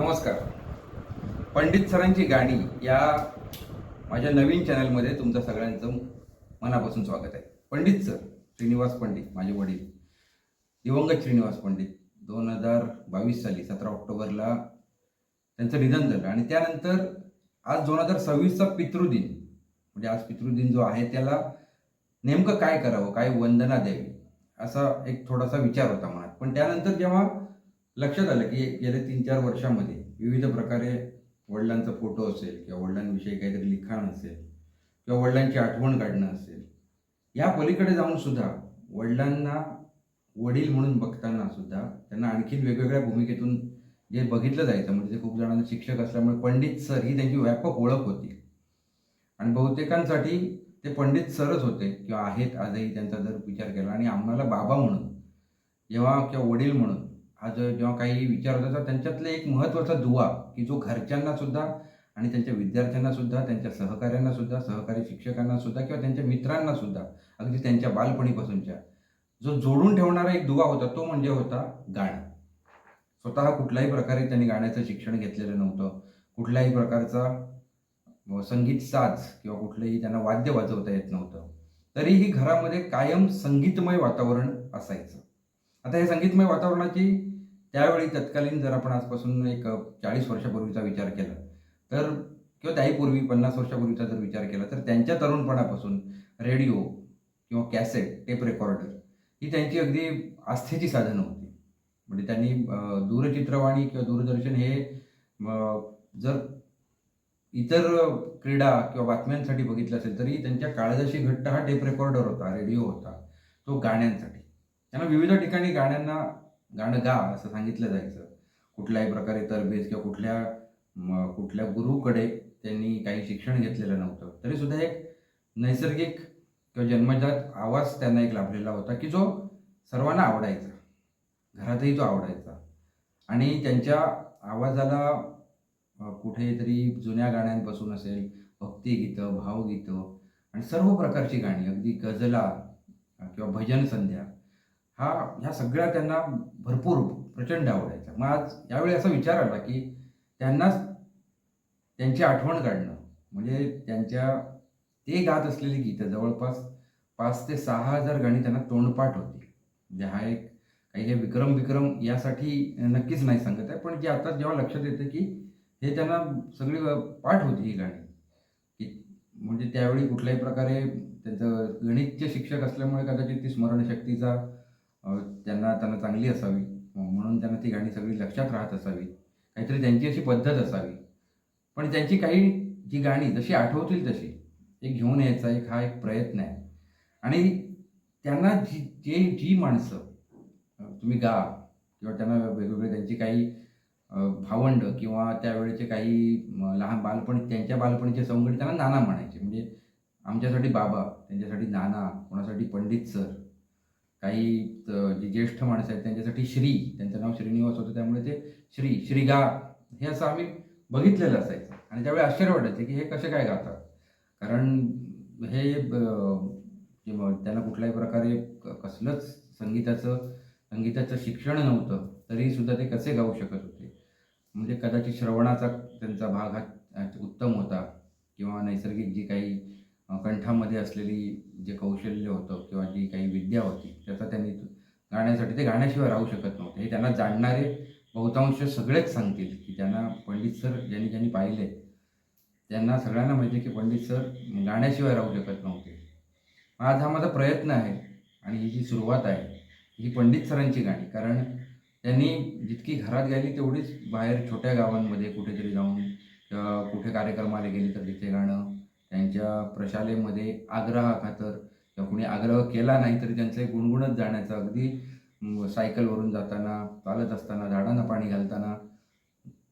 नमस्कार. पंडित सरांची गाणी या माझ्या नवीन चॅनलमध्ये तुमचं सगळ्यांचं मनापासून स्वागत आहे. पंडित सर श्रीनिवास पंडित, माझे वडील दिवंगत श्रीनिवास पंडित, 2022 साली 17 ऑक्टोबरला त्यांचं निधन झालं. आणि त्यानंतर आज 2026चा पितृदिन, म्हणजे आज पितृदिन जो आहे त्याला नेमकं काय करावं, काय वंदना द्यावी, असा एक थोडासा विचार होता मनात. पण त्यानंतर जेव्हा लक्षात आलं की गेल्या 3-4 वर्षामध्ये विविध प्रकारे वडिलांचा फोटो असेल किंवा वडिलांविषयी काहीतरी लिखाण असेल किंवा वडिलांची आठवण काढणं असेल, या पलीकडे जाऊन सुद्धा वडिलांना वडील म्हणून बघताना सुद्धा त्यांना आणखीन वेगवेगळ्या भूमिकेतून जे बघितलं जायचं, म्हणजे ते खूप जणांना शिक्षक असल्यामुळे पंडित सर ही त्यांची व्यापक ओळख होती. आणि बहुतेकांसाठी ते पंडित सरच होते किंवा आहेत आजही, त्यांचा जर विचार केला. आणि आम्हाला बाबा म्हणून जेव्हा किंवा वडील म्हणून आज जेव्हा काही विचार होता, तर त्यांच्यातलं एक महत्त्वाचा दुवा की जो घरच्यांना सुद्धा आणि त्यांच्या विद्यार्थ्यांना सुद्धा, त्यांच्या सहकाऱ्यांना सुद्धा, सहकारी शिक्षकांना सुद्धा किंवा त्यांच्या मित्रांना सुद्धा, अगदी त्यांच्या बालपणीपासूनच्या जो जोडून ठेवणारा एक दुवा होता, तो म्हणजे होता गाणं. स्वतः कुठल्याही प्रकारे त्यांनी गाण्याचं शिक्षण घेतलेलं नव्हतं. कुठल्याही प्रकारचा संगीत साज किंवा कुठलंही त्यांना वाद्य वाजवता येत नव्हतं. तरीही घरामध्ये कायम संगीतमय वातावरण असायचं. आता हे संगीतमय वातावरणाची त्यावेळी तत्कालीन, जर आपण आजपासून एक 40 वर्षापूर्वीचा विचार केला तर, किंवा त्याही पूर्वी 50 वर्षापूर्वीचा जर विचार केला तर, त्यांच्या तरुणपणापासून रेडिओ किंवा कॅसेट, टेप रेकॉर्डर ही त्यांची अगदी आस्थेची साधनं होती. म्हणजे त्यांनी दूरचित्रवाणी किंवा दूरदर्शन हे जर इतर क्रीडा किंवा बातम्यांसाठी बघितलं असेल तरी त्यांच्या काळजाशी घट्ट हा टेप रेकॉर्डर होता, रेडिओ होता, तो गाण्यांसाठी. त्यांना विविध ठिकाणी गाणं गा असं सांगितलं जायचं. कुठल्याही प्रकारे तरबेज किंवा कुठल्या गुरुकडे त्यांनी काही शिक्षण घेतलेलं नव्हतं. तरीसुद्धा एक नैसर्गिक किंवा जन्मजात आवाज त्यांना एक लाभलेला होता की जो सर्वांना आवडायचा, घरातही तो आवडायचा. आणि त्यांच्या आवाजाला कुठेतरी जुन्या गाण्यांपासून असेल, भक्तिगीतं, भावगीतं आणि सर्व प्रकारची गाणी, अगदी गझला किंवा भजन संध्या, ह्या सगळ्या त्यांना भरपूर प्रचंड आवडायच्या. मग आज यावेळी असा विचार आला की त्यांना त्यांची आठवण काढणं, म्हणजे ते गात असलेली गीतं जवळपास 5 ते 6,000 गाणी त्यांना तोंडपाठ होती. म्हणजे हा एक काही हे विक्रम यासाठी नक्कीच नाही सांगत आहे, पण जे आता जेव्हा लक्षात येतं की हे त्यांना सगळी पाठ होती ही गाणी. की म्हणजे त्यावेळी कुठल्याही प्रकारे त्यांचं गणितचे शिक्षक असल्यामुळे कदाचित ती स्मरणशक्तीचा त्यांना चांगली असावी, म्हणून त्यांना ती गाणी सगळी लक्षात राहत असावी, काहीतरी त्यांची अशी पद्धत असावी. पण त्यांची काही जी गाणी जशी आठवतील तशी एक घेऊन यायचा हा एक प्रयत्न आहे. आणि त्यांना जी माणसं तुम्ही गा किंवा त्यांना वेगवेगळे त्यांची काही भावंड किंवा त्यावेळेचे काही लहान त्यांच्या बालपणीचे सवंगडी त्यांना नाना म्हणायचे. म्हणजे आमच्यासाठी बाबा, त्यांच्यासाठी नाना, कोणासाठी पंडित सर, काही जी ज्येष्ठ माणसं आहेत त्यांच्यासाठी श्री, त्यांचं नाव श्रीनिवास होतं त्यामुळे ते श्रीगा हे असं आम्ही बघितलेलं असायचं. आणि त्यावेळी आश्चर्य वाटायचं की हे कसे काय गातात, कारण हे त्यांना कुठल्याही प्रकारे कसलंच संगीताचं शिक्षण नव्हतं, तरीसुद्धा ते कसे गाऊ शकत होते. म्हणजे कदाचित श्रवणाचा त्यांचा भाग हा उत्तम होता किंवा नैसर्गिक जी काही कंठामध्ये असलेली जे कौशल्य होतं किंवा जी काही विद्या होती त्याचा त्यांनी गाण्यासाठी, ते गाण्याशिवाय राहू शकत नव्हते. हे त्यांना जाणणारे बहुतांश सगळेच सांगतील की त्यांना पंडित सर ज्यांनी पाहिले त्यांना सगळ्यांना माहिती की पंडित सर गाण्याशिवाय राहू शकत नव्हते. आज हा माझा प्रयत्न आहे आणि ही जी सुरुवात आहे ही पंडित सरांची गाणी, कारण त्यांनी जितकी घरात गायली तेवढीच बाहेर छोट्या गावांमध्ये कुठेतरी जाऊन कुठे कार्यक्रमाला गेली तर तिथे गाणं, त्यांच्या प्रशालेमध्ये आग्रहाखातर किंवा कुणी आग्रह केला नाही तरी त्यांचं एक गुणगुणत जाण्याचं, अगदी सायकलवरून जाताना, चालत असताना, झाडांना पाणी घालताना,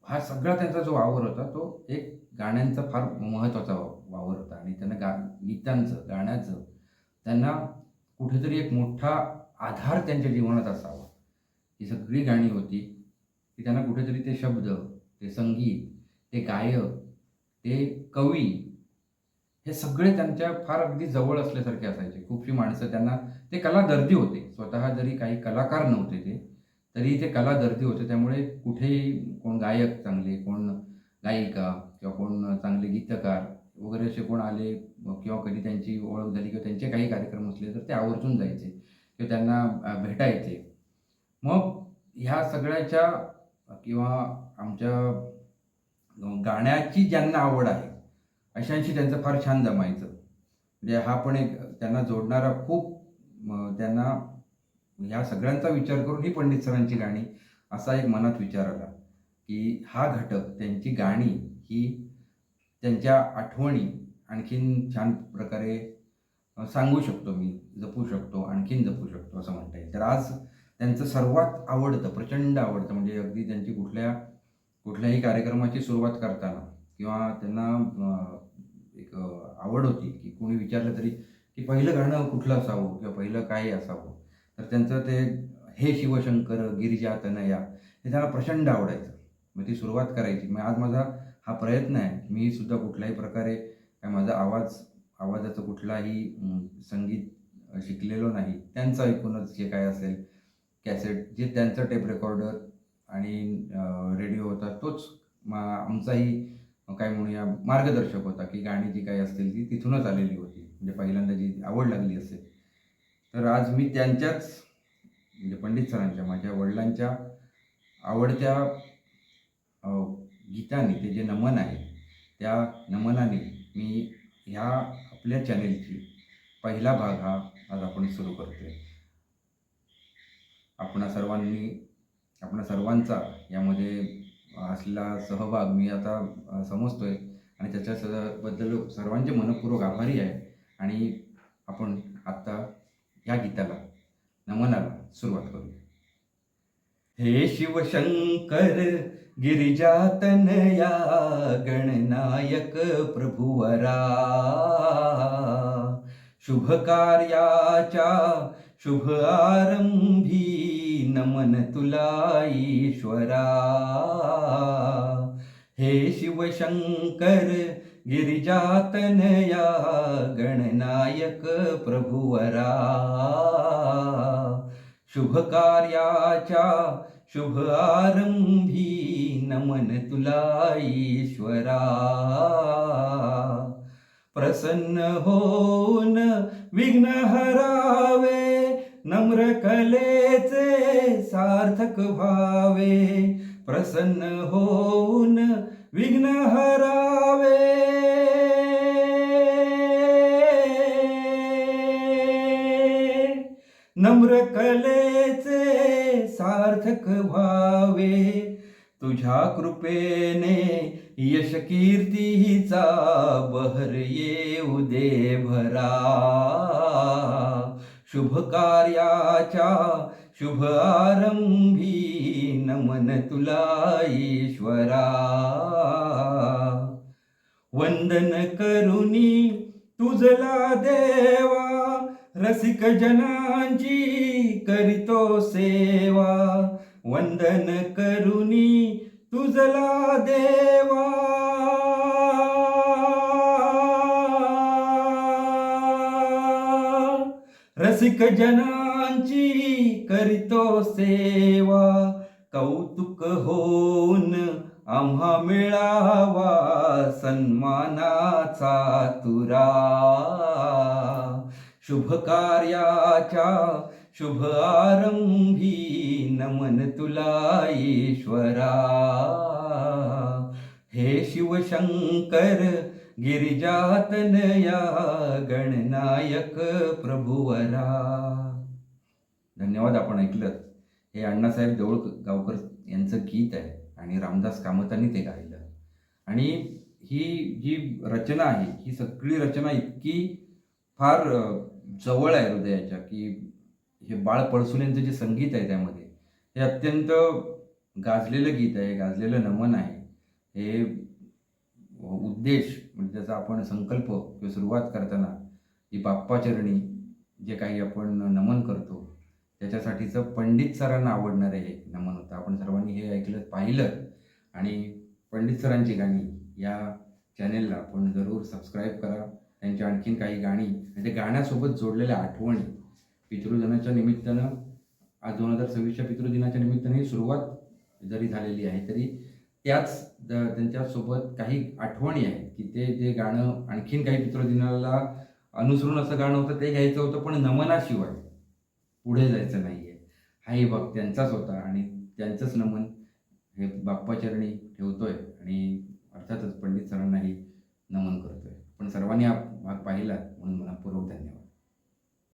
हा सगळा त्यांचा जो वावर होता तो एक गाण्यांचा फार महत्त्वाचा वावर होता. आणि त्यांना गीतांचं, गाण्याचं त्यांना कुठेतरी एक मोठा आधार त्यांच्या जीवनात असावा. ही सगळी गाणी होती की त्यांना कुठेतरी ते शब्द, ते संगीत, ते गायक, ते कवी, हे सगळे त्यांच्या फार अगदी जवळ असल्यासारखे असायचे. खूपशी माणसं त्यांना, ते कलादर्दी होते स्वतः, जरी काही कलाकार नव्हते ते, तरी ते कला दर्दी होते. त्यामुळे कुठेही कोण गायक चांगले, कोण गायिका किंवा कोण चांगले गीतकार वगैरे असे कोण आले किंवा कधी त्यांची ओळख झाली किंवा त्यांचे काही कार्यक्रम असले तर ते आवर्जून जायचे किंवा त्यांना भेटायचे. मग ह्या सगळ्याच्या किंवा आमच्या गाण्याची ज्यांना आवड आहे अशांशी त्यांचं फार छान जमायचं. म्हणजे हा पण एक त्यांना जोडणारा खूप त्यांना ह्या सगळ्यांचा विचार करून ही पंडित सरांची गाणी असा एक मनात विचार आला की हा घटक त्यांची गाणी ही त्यांच्या आठवणी आणखीन छान प्रकारे सांगू शकतो, मी जपू शकतो, आणखीन जपू शकतो असं म्हणता येईल. तर आज त्यांचं सर्वात आवडतं, प्रचंड आवडतं, म्हणजे अगदी त्यांची कुठल्याही कार्यक्रमाची सुरुवात करताना किंवा त्यांना एक आवड होती की कोणी विचारलं तरी की पहिलं गाणं कुठलं असावं किंवा पहिलं काय असावं, तर त्यांचं ते हे शिवशंकर गिरिजा तनया हे त्यांना प्रचंड आवडायचं. मग ती सुरुवात करायची. मग आज माझा हा प्रयत्न आहे, मी सुद्धा कुठल्याही प्रकारे काय माझा आवाजाचं कुठलाही संगीत शिकलेलो नाही. त्यांचं ऐकूनच जे काय असेल कॅसेट, जे त्यांचं टेप रेकॉर्डर आणि रेडिओ होता तोच आमचाही काय म्हणूया मार्गदर्शक होता की गाणी जी काही असतील ती तिथूनच आलेली होती. म्हणजे पहिल्यांदा जी आवड लागली असेल. तर आज मी त्यांच्याच म्हणजे पंडित सरांच्या, माझ्या वडिलांच्या आवडत्या गीताने ते जे नमन आहे त्या नमनाने मी ह्या आपल्या चॅनेलची पहिला भाग हा आज आपण सुरू करतोय. आपणा सर्वांचा यामध्ये असलेला सहभाग मी आता समजतोय आणि त्याच्याबद्दल सर्वांचे मनपूर्वक आभारी आहे. आणि आपण आत्ता या गीताला, नमनाला सुरुवात करूया. हे शिवशंकर गिरिजातनया गणनायक प्रभुवरा, शुभ कार्याच्या शुभ आरंभी नमन तुला ईश्वरा. हे शिवशंकर गिरिजातनया गणनायक प्रभुवरा, शुभ कार्याच्या शुभ आरंभी नमन तुला ईश्वरा. प्रसन्न होऊन विघ्न हरावे, नम्र कलेचे सार्थक व्हावे. प्रसन्न होऊन विघ्न हरावे, नम्र कलेचे सार्थक व्हावे. तुझ्या कृपेने यश कीर्तीचा बहर येऊ दे भरा. शुभ कार्याच्या शुभ आरंभी नमन तुला ईश्वरा. वंदन करुनी तुझला देवा, रसिक जनांची करीतो सेवा. वंदन करुनी तुझला देवा, रसिक जनांची करीतो सेवा. कौतुक होऊन आम्हा मिळावा सन्मानाचा तुरा. शुभ कार्याच्या शुभ आरंभी नमन तुला ईश्वरा. हे शिवशंकर गिरिजातनया गणनायक प्रभुवरा. धन्यवाद. आपण ऐकलं हे अण्णासाहेब देऊळगावकर यांचं गीत आहे आणि रामदास कामतांनी ते गायलं. आणि ही जी रचना आहे ही सगळी रचना इतकी फार जवळ आहे हृदयाच्या की हे बाळ पळसुनेंचं जे संगीत आहे त्यामध्ये हे अत्यंत गाजलेलं गीत आहे, गाजलेलं नमन आहे. हे उद्देश म्हणजे त्याचा आपण संकल्प किंवा सुरुवात करताना ही बाप्पाचरणी जे काही आपण नमन करतो त्याच्यासाठीचं पंडित सरांना आवडणारं हे नमन होतं. आपण सर्वांनी हे ऐकलं, पाहिलं आणि पंडित सरांची गाणी या चॅनेलला आपण जरूर सबस्क्राईब करा. त्यांची आणखीन काही गाणी म्हणजे गाण्यासोबत जोडलेल्या आठवणी पितृजनाच्या निमित्तानं आज 2026च्या पितृदिनाच्या निमित्ताने ही सुरुवात जरी झालेली आहे तरी त्यांच्यासोबत काही आठवणी आहेत की ते जे गाणं आणखीन काही पितृदिनाला अनुसरून असं गाणं होतं ते घ्यायचं होतं, पण नमनाशिवाय पुढे जायचं नाही आहे. हाही भाग त्यांचाच होता आणि त्यांचंच नमन हे बाप्पाचरणी ठेवतोय आणि अर्थातच पंडित सरांनाही नमन करतोय. पण सर्वांनी हा भाग पाहिला म्हणून मनःपूर्वक धन्यवाद.